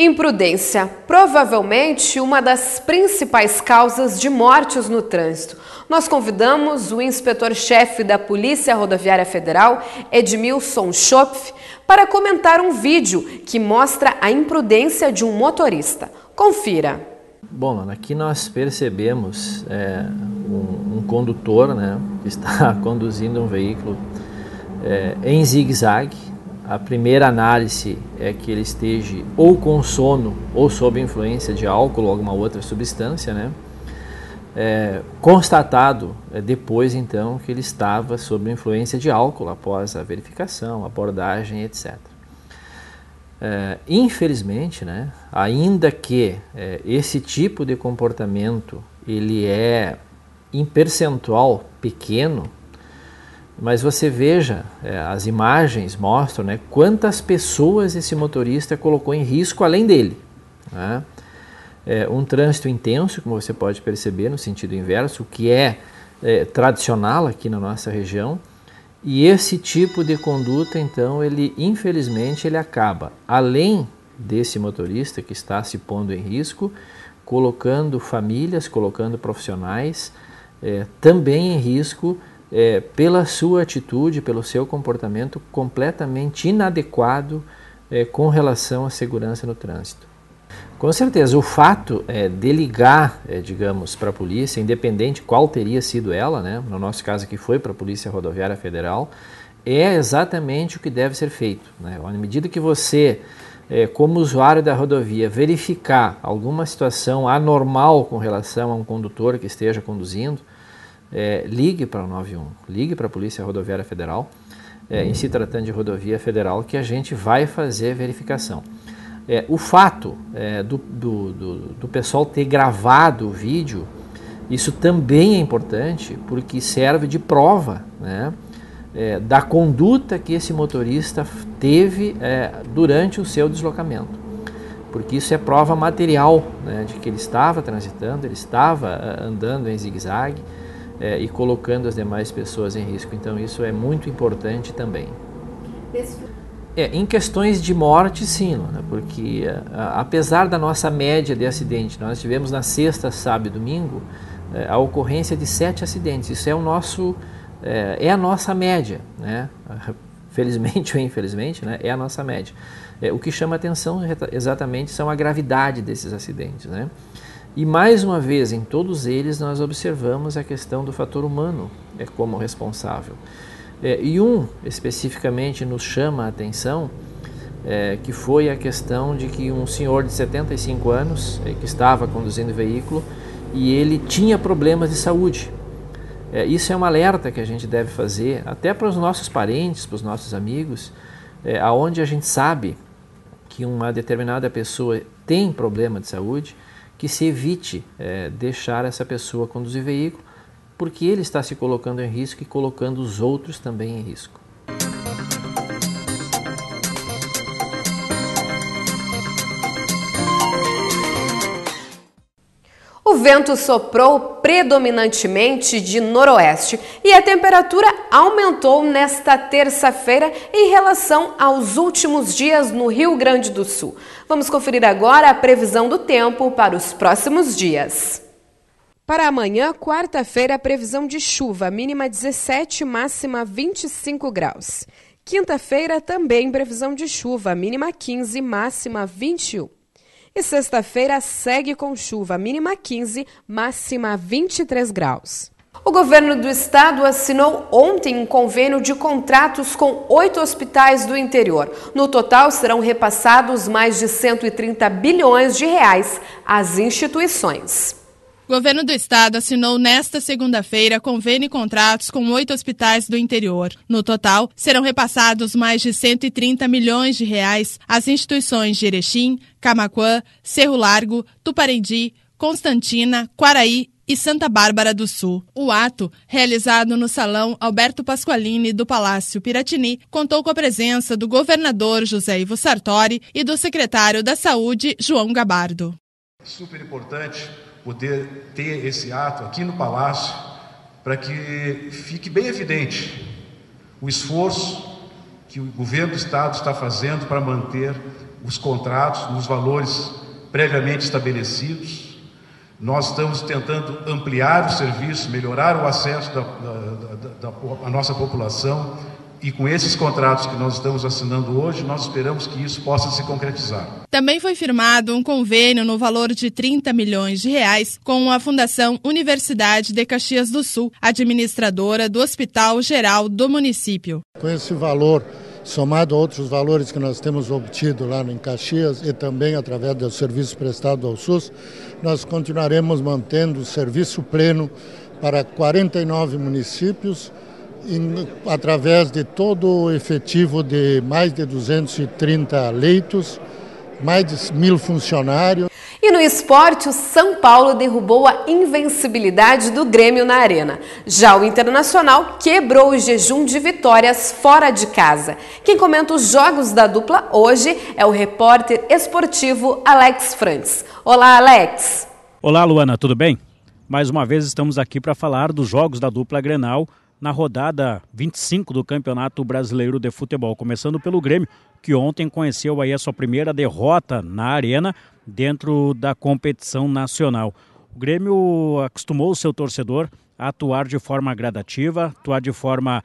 Imprudência, provavelmente uma das principais causas de mortes no trânsito. Nós convidamos o inspetor-chefe da Polícia Rodoviária Federal, Edmilson Schopf, para comentar um vídeo que mostra a imprudência de um motorista. Confira. Bom, aqui nós percebemos um condutor, que está conduzindo um veículo em zigue-zague. A primeira análise é que ele esteja ou com sono ou sob influência de álcool ou alguma outra substância, constatado depois então que ele estava sob influência de álcool após a verificação, abordagem, etc. Infelizmente, ainda que esse tipo de comportamento ele é em percentual pequeno, mas você veja, as imagens mostram quantas pessoas esse motorista colocou em risco além dele. Um trânsito intenso, como você pode perceber, no sentido inverso, que é tradicional aqui na nossa região. E esse tipo de conduta, então, infelizmente, ele acaba, além desse motorista que está se pondo em risco, colocando famílias, colocando profissionais também em risco, pela sua atitude, pelo seu comportamento completamente inadequado com relação à segurança no trânsito. Com certeza, o fato de ligar, digamos, para a polícia, independente qual teria sido ela, no nosso caso aqui foi para a Polícia Rodoviária Federal, é exatamente o que deve ser feito. À medida que você, como usuário da rodovia, verificar alguma situação anormal com relação a um condutor que esteja conduzindo, ligue para o 91, ligue para a Polícia Rodoviária Federal, em se tratando de rodovia federal, que a gente vai fazer verificação. O fato do pessoal ter gravado o vídeo, isso também é importante, porque serve de prova da conduta que esse motorista teve durante o seu deslocamento. Porque isso é prova material de que ele estava transitando, ele estava andando em zigue-zague, e colocando as demais pessoas em risco. Então isso é muito importante também. Em questões de morte, sim, porque apesar da nossa média de acidente, nós tivemos na sexta, sábado e domingo a ocorrência de 7 acidentes. Isso é a nossa média, felizmente ou infelizmente, é a nossa média. O que chama atenção exatamente são a gravidade desses acidentes, E mais uma vez, em todos eles, nós observamos a questão do fator humano como responsável. E especificamente nos chama a atenção, que foi a questão de que um senhor de 75 anos, que estava conduzindo o veículo, e ele tinha problemas de saúde. Isso é um alerta que a gente deve fazer, até para os nossos parentes, para os nossos amigos, aonde a gente sabe que uma determinada pessoa tem problema de saúde, que se evite deixar essa pessoa conduzir veículo, porque ele está se colocando em risco e colocando os outros também em risco. O vento soprou predominantemente de noroeste e a temperatura aumentou nesta terça-feira em relação aos últimos dias no Rio Grande do Sul. Vamos conferir agora a previsão do tempo para os próximos dias. Para amanhã, quarta-feira, a previsão de chuva, mínima 17, máxima 25 graus. Quinta-feira, também previsão de chuva, mínima 15, máxima 21. E sexta-feira segue com chuva, mínima 15, máxima 23 graus. O governo do estado assinou ontem um convênio de contratos com 8 hospitais do interior. No total, serão repassados mais de 130 bilhões de reais às instituições. O governo do estado assinou nesta segunda-feira convênio e contratos com 8 hospitais do interior. No total, serão repassados mais de 130 milhões de reais às instituições de Erechim, Camaquã, Cerro Largo, Tuparendi, Constantina, Quaraí e Santa Bárbara do Sul. O ato, realizado no Salão Alberto Pasqualini do Palácio Piratini, contou com a presença do governador José Ivo Sartori e do secretário da Saúde, João Gabardo. Super importante poder ter esse ato aqui no Palácio para que fique bem evidente o esforço que o governo do estado está fazendo para manter os contratos nos valores previamente estabelecidos. Nós estamos tentando ampliar o serviço, melhorar o acesso da nossa população, e com esses contratos que nós estamos assinando hoje, nós esperamos que isso possa se concretizar. Também foi firmado um convênio no valor de 30 milhões de reais com a Fundação Universidade de Caxias do Sul, administradora do Hospital Geral do município. Com esse valor, somado a outros valores que nós temos obtido lá em Caxias e também através do serviço prestado ao SUS, nós continuaremos mantendo o serviço pleno para 49 municípios, através de todo o efetivo de mais de 230 leitos, mais de 1.000 funcionários. E no esporte, o São Paulo derrubou a invencibilidade do Grêmio na Arena. Já o Internacional quebrou o jejum de vitórias fora de casa. Quem comenta os jogos da dupla hoje é o repórter esportivo Alex Frantz. Olá, Alex. Olá, Luana, tudo bem? Mais uma vez estamos aqui para falar dos jogos da dupla Grenal na rodada 25 do Campeonato Brasileiro de Futebol, começando pelo Grêmio, que ontem conheceu aí a sua primeira derrota na Arena dentro da competição nacional. O Grêmio acostumou o seu torcedor a atuar de forma gradativa, atuar de forma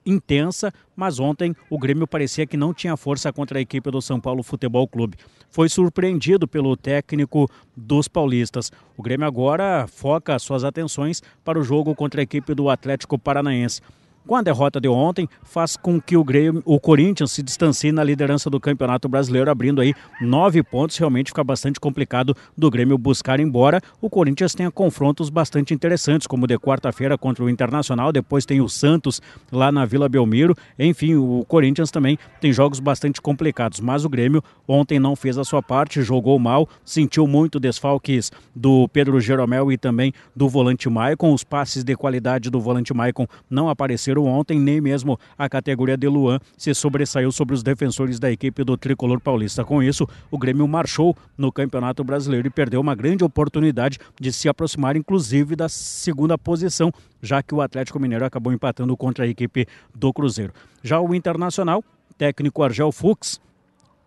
intensa, mas ontem o Grêmio parecia que não tinha força contra a equipe do São Paulo Futebol Clube. Foi surpreendido pelo técnico dos paulistas. O Grêmio agora foca suas atenções para o jogo contra a equipe do Atlético Paranaense. Com a derrota de ontem, faz com que o Corinthians se distancie na liderança do Campeonato Brasileiro, abrindo aí 9 pontos. Realmente fica bastante complicado do Grêmio buscar, embora o Corinthians tenha confrontos bastante interessantes, como de quarta-feira contra o Internacional, depois tem o Santos lá na Vila Belmiro. Enfim, o Corinthians também tem jogos bastante complicados, mas o Grêmio ontem não fez a sua parte, jogou mal, sentiu muito desfalques do Pedro Jeromel e também do volante Maicon. Os passes de qualidade do volante Maicon não apareceram ontem, nem mesmo a categoria de Luan se sobressaiu sobre os defensores da equipe do Tricolor Paulista. Com isso, o Grêmio marchou no Campeonato Brasileiro e perdeu uma grande oportunidade de se aproximar, inclusive, da segunda posição, já que o Atlético Mineiro acabou empatando contra a equipe do Cruzeiro. Já o Internacional, técnico Argel Fuchs,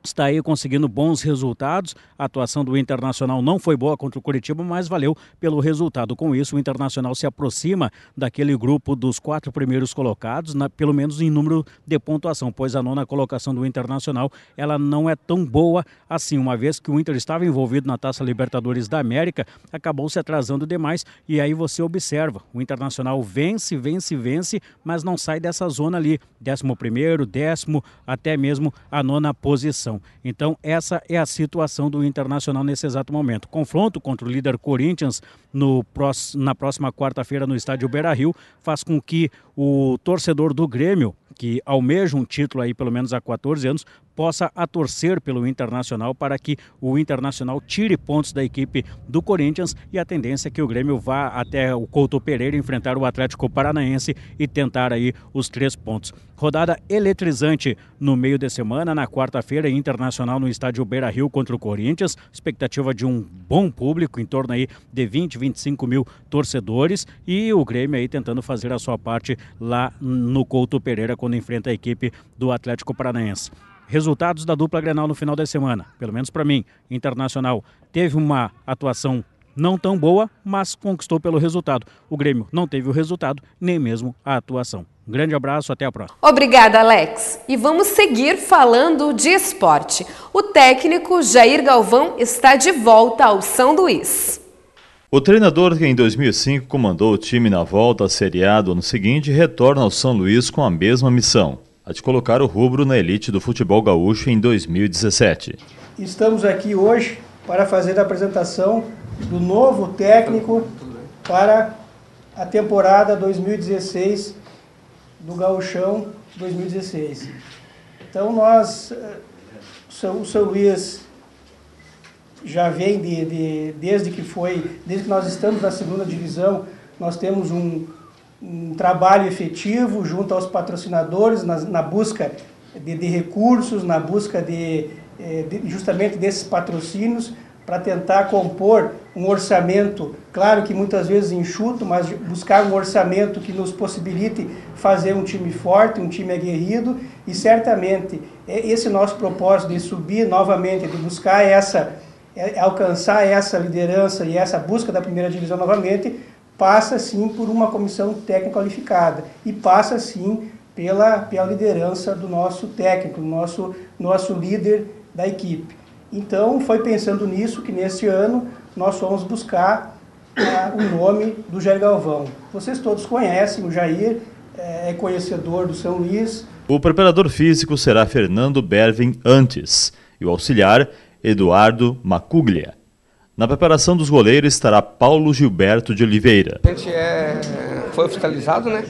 está aí conseguindo bons resultados. A atuação do Internacional não foi boa contra o Curitiba, mas valeu pelo resultado. Com isso, o Internacional se aproxima daquele grupo dos 4 primeiros colocados, pelo menos em número de pontuação, pois a 9ª colocação do Internacional ela não é tão boa assim, uma vez que o Inter estava envolvido na Taça Libertadores da América, acabou se atrasando demais, e aí você observa, o Internacional vence, mas não sai dessa zona ali, 11º, 10º, até mesmo a 9ª posição. Então essa é a situação do Internacional nesse exato momento. Confronto contra o líder Corinthians na próxima quarta-feira no estádio Beira-Rio faz com que o torcedor do Grêmio, que almeja um título aí pelo menos há 14 anos, possa a torcer pelo Internacional para que o Internacional tire pontos da equipe do Corinthians, e a tendência é que o Grêmio vá até o Couto Pereira enfrentar o Atlético Paranaense e tentar aí os 3 pontos. Rodada eletrizante no meio de semana, na quarta-feira, Internacional no estádio Beira-Rio contra o Corinthians, expectativa de um bom público, em torno aí de 20, 25 mil torcedores, e o Grêmio aí tentando fazer a sua parte lá no Couto Pereira quando enfrenta a equipe do Atlético Paranaense. Resultados da dupla Grenal no final da semana, pelo menos para mim, Internacional teve uma atuação não tão boa, mas conquistou pelo resultado. O Grêmio não teve o resultado, nem mesmo a atuação. Um grande abraço, até a próxima. Obrigada, Alex. E vamos seguir falando de esporte. O técnico Jair Galvão está de volta ao São Luís. O treinador que em 2005 comandou o time na volta à Série A do ano seguinte retorna ao São Luís com a mesma missão, a de colocar o rubro na elite do futebol gaúcho em 2017. Estamos aqui hoje para fazer a apresentação do novo técnico para a temporada 2016 do Gauchão 2016. Então o São Luís já vem desde que nós estamos na segunda divisão, nós temos um trabalho efetivo junto aos patrocinadores na busca de recursos, na busca justamente desses patrocínios, para tentar compor um orçamento, claro que muitas vezes enxuto, mas buscar um orçamento que nos possibilite fazer um time forte, um time aguerrido, e certamente esse nosso propósito de subir novamente, de buscar alcançar essa liderança e essa busca da primeira divisão novamente, passa sim por uma comissão técnica qualificada e passa sim pela liderança do nosso técnico, nosso líder da equipe. Então foi pensando nisso que neste ano nós fomos buscar o nome do Jair Galvão. Vocês todos conhecem, o Jair é conhecedor do São Luís. O preparador físico será Fernando Bervin antes e o auxiliar Eduardo Macuglia. Na preparação dos goleiros estará Paulo Gilberto de Oliveira. A gente foi oficializado, né?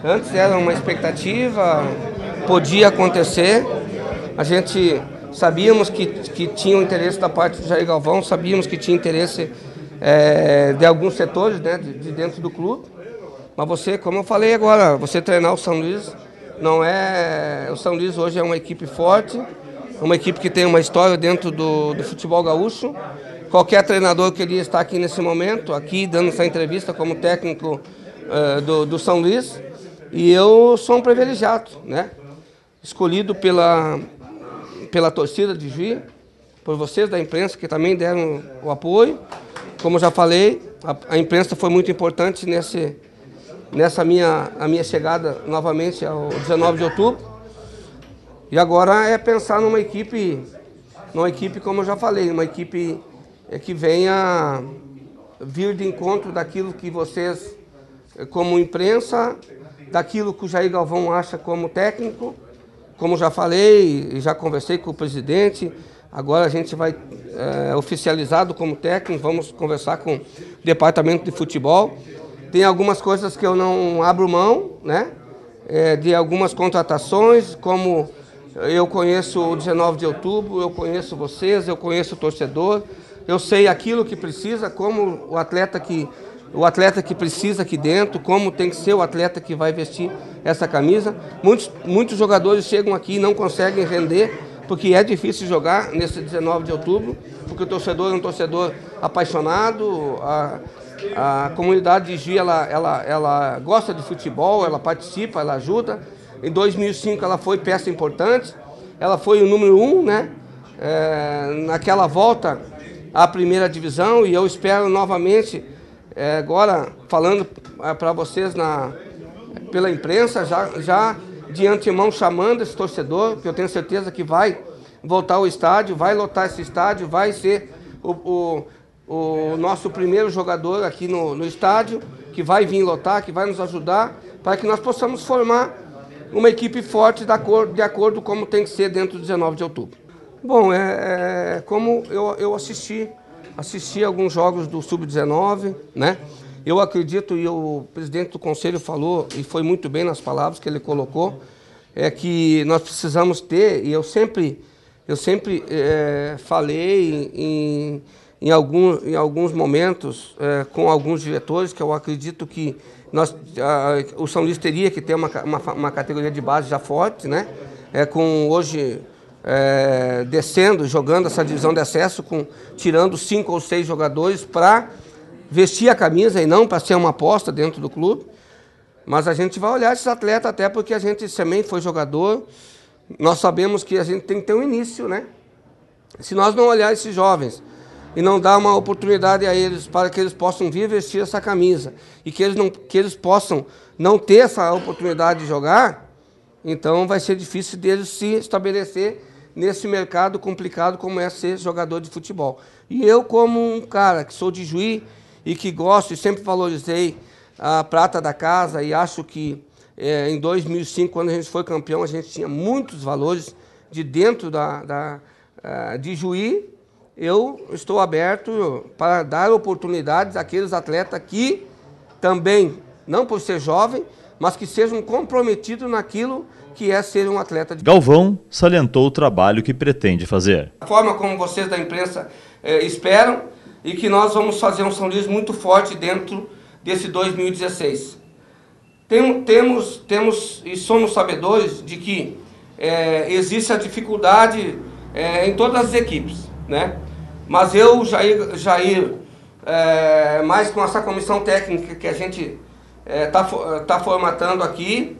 Antes era uma expectativa, podia acontecer. A gente sabíamos que tinha o interesse da parte do Jair Galvão, sabíamos que tinha interesse de alguns setores, né, de dentro do clube. Mas você, como eu falei agora, você treinar o São Luís, o São Luís hoje é uma equipe forte, uma equipe que tem uma história dentro do futebol gaúcho. Qualquer treinador queria estar aqui nesse momento, aqui dando essa entrevista como técnico do São Luís. E eu sou um privilegiado, né? Escolhido pela torcida de Juí, por vocês da imprensa que também deram o apoio. Como já falei, a imprensa foi muito importante nessa minha chegada novamente ao 19 de outubro. E agora é pensar numa equipe como eu já falei, uma equipe que venha vir de encontro daquilo que vocês, como imprensa, daquilo que o Jair Galvão acha como técnico. Como já falei e já conversei com o presidente, agora a gente vai oficializado como técnico, vamos conversar com o departamento de futebol. Tem algumas coisas que eu não abro mão, né? De algumas contratações, como eu conheço o 19 de outubro, eu conheço vocês, eu conheço o torcedor, eu sei aquilo que precisa, como o atleta que precisa aqui dentro, como tem que ser o atleta que vai vestir essa camisa. Muitos jogadores chegam aqui e não conseguem render, porque é difícil jogar nesse 19 de outubro, porque o torcedor é um torcedor apaixonado, a comunidade de Juí, ela gosta de futebol, ela participa, ela ajuda. Em 2005 ela foi peça importante, ela foi o número 1, né? Naquela volta à primeira divisão, e eu espero novamente, agora falando para vocês pela imprensa, já de antemão chamando esse torcedor, que eu tenho certeza que vai voltar ao estádio, vai lotar esse estádio, vai ser o nosso primeiro jogador aqui no estádio, que vai vir lotar, que vai nos ajudar, para que nós possamos formar uma equipe forte de acordo como tem que ser dentro do 19 de outubro. Bom, como eu assisti alguns jogos do Sub-19, né? Eu acredito, e o presidente do conselho falou, e foi muito bem nas palavras que ele colocou, que nós precisamos ter, e eu sempre falei em alguns momentos com alguns diretores, que eu acredito que o São Luís teria que ter uma categoria de base já forte, né? Com hoje descendo, jogando essa divisão de acesso, tirando 5 ou 6 jogadores para vestir a camisa e não para ser uma aposta dentro do clube. Mas a gente vai olhar esses atletas, até porque a gente também foi jogador. Nós sabemos que a gente tem que ter um início, né? Se nós não olhar esses jovens e não dar uma oportunidade a eles para que eles possam vir vestir essa camisa e que eles possam não ter essa oportunidade de jogar, então vai ser difícil deles se estabelecer nesse mercado complicado como é ser jogador de futebol. E eu, como um cara que sou de Juí e que gosto e sempre valorizei a prata da casa, e acho que em 2005, quando a gente foi campeão, a gente tinha muitos valores de dentro de Juí. Eu estou aberto para dar oportunidades àqueles atletas que também, não por ser jovem, mas que sejam comprometidos naquilo que é ser um atleta. Galvão salientou o trabalho que pretende fazer. A forma como vocês da imprensa esperam, e que nós vamos fazer um São Luís muito forte dentro desse 2016. Temos e somos sabedores de que existe a dificuldade em todas as equipes, né? Mas eu, Jair, mais com essa comissão técnica que a gente tá formatando aqui,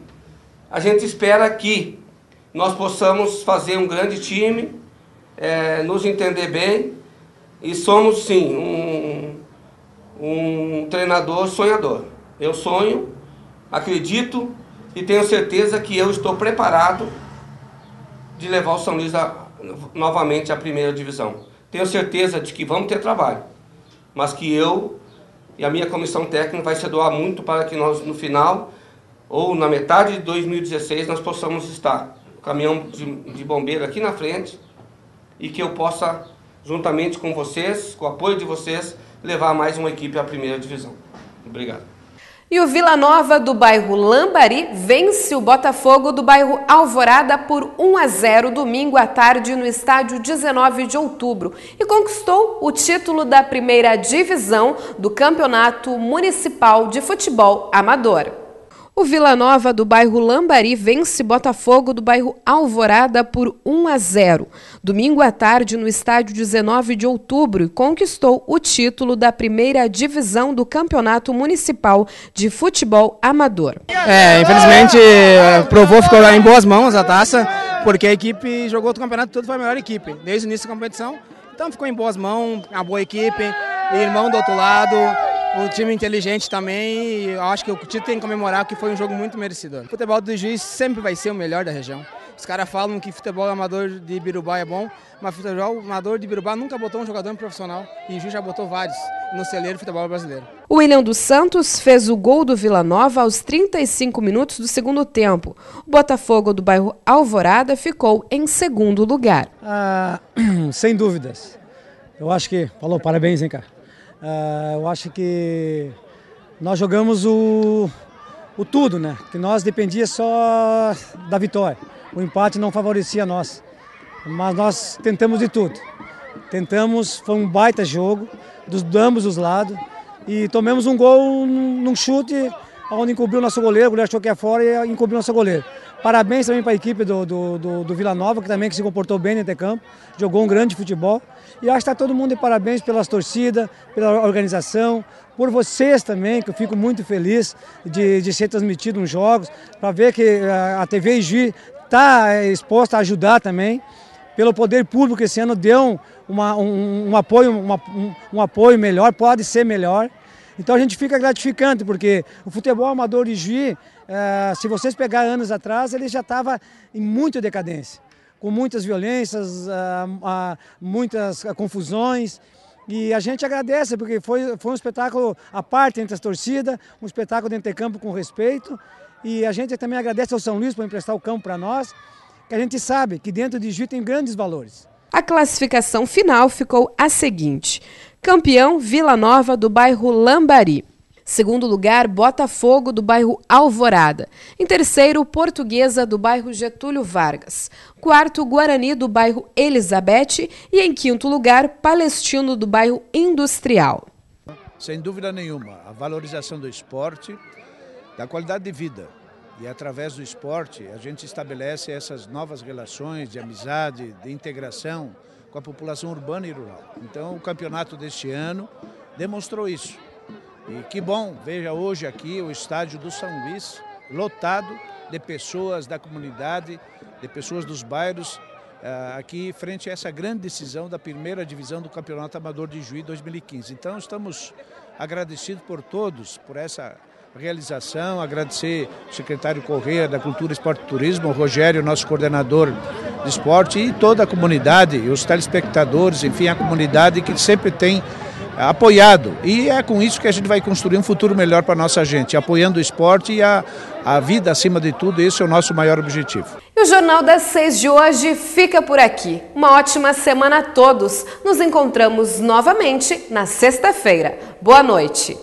a gente espera que nós possamos fazer um grande time, nos entender bem, e somos sim um treinador sonhador. Eu sonho, acredito e tenho certeza que eu estou preparado de levar o São Luís novamente à primeira divisão. Tenho certeza de que vamos ter trabalho, mas que eu e a minha comissão técnica vai se doar muito para que nós, no final, ou na metade de 2016, nós possamos estar com o caminhão de bombeiro aqui na frente e que eu possa, juntamente com vocês, com o apoio de vocês, levar mais uma equipe à primeira divisão. Obrigado. E o Vila Nova do bairro Lambari vence o Botafogo do bairro Alvorada por 1-0 domingo à tarde no estádio 19 de outubro e conquistou o título da primeira divisão do Campeonato Municipal de Futebol Amador. O Vila Nova do bairro Lambari vence Botafogo do bairro Alvorada por 1-0, domingo à tarde no estádio 19 de outubro e conquistou o título da primeira divisão do Campeonato Municipal de Futebol Amador. Infelizmente provou, ficou em boas mãos a taça, porque a equipe jogou o campeonato todo, foi a melhor equipe, desde o início da competição. Então ficou em boas mãos, a boa equipe, irmão do outro lado. O time inteligente também, e eu acho que o título tem que comemorar, que foi um jogo muito merecedor. O futebol do Juiz sempre vai ser o melhor da região. Os caras falam que futebol amador de Ibirubá é bom, mas futebol amador de Ibirubá nunca botou um jogador profissional, e o Juiz já botou vários no celeiro do futebol brasileiro. O William dos Santos fez o gol do Vila Nova aos 35 minutos do segundo tempo. O Botafogo do bairro Alvorada ficou em segundo lugar. Sem dúvidas. Eu acho que... Falou, parabéns, hein, cara. Eu acho que nós jogamos o tudo, né? Que nós dependia só da vitória. O empate não favorecia nós. Mas nós tentamos de tudo. Foi um baita jogo, de ambos os lados. E tomamos um gol num chute, onde encobriu o nosso goleiro. O goleiro achou que ia fora e encobriu o nosso goleiro. Parabéns também para a equipe do Vila Nova, que também se comportou bem dentro de campo, jogou um grande futebol. E acho que está todo mundo de parabéns pelas torcidas, pela organização, por vocês também, que eu fico muito feliz de ser transmitido nos jogos, para ver que a TV Igi está exposta a ajudar também. Pelo poder público, esse ano deu um apoio melhor, pode ser melhor. Então a gente fica gratificante, porque o futebol amador de Juí, se vocês pegar anos atrás, ele já estava em muita decadência, com muitas violências, muitas confusões. E a gente agradece, porque foi um espetáculo à parte entre as torcidas, um espetáculo dentro de campo com respeito. E a gente também agradece ao São Luís por emprestar o campo para nós, que a gente sabe que dentro de Juí tem grandes valores. A classificação final ficou a seguinte: campeão Vila Nova do bairro Lambari. Segundo lugar, Botafogo do bairro Alvorada. Em terceiro, Portuguesa do bairro Getúlio Vargas. Quarto, Guarani do bairro Elizabeth. E em quinto lugar, Palestino do bairro Industrial. Sem dúvida nenhuma, a valorização do esporte, da qualidade de vida. E através do esporte a gente estabelece essas novas relações de amizade, de integração com a população urbana e rural. Então o campeonato deste ano demonstrou isso. E que bom, veja hoje aqui o estádio do São Luís lotado de pessoas da comunidade, de pessoas dos bairros, aqui frente a essa grande decisão da primeira divisão do Campeonato Amador de Juí 2015. Então estamos agradecidos por todos, por essa realização, agradecer ao secretário Correia da Cultura, Esporte e Turismo, o Rogério, nosso coordenador de esporte, e toda a comunidade, os telespectadores, enfim, a comunidade que sempre tem apoiado. E é com isso que a gente vai construir um futuro melhor para a nossa gente, apoiando o esporte e a vida acima de tudo. Esse é o nosso maior objetivo. E o Jornal das 6 de hoje fica por aqui. Uma ótima semana a todos. Nos encontramos novamente na sexta-feira. Boa noite.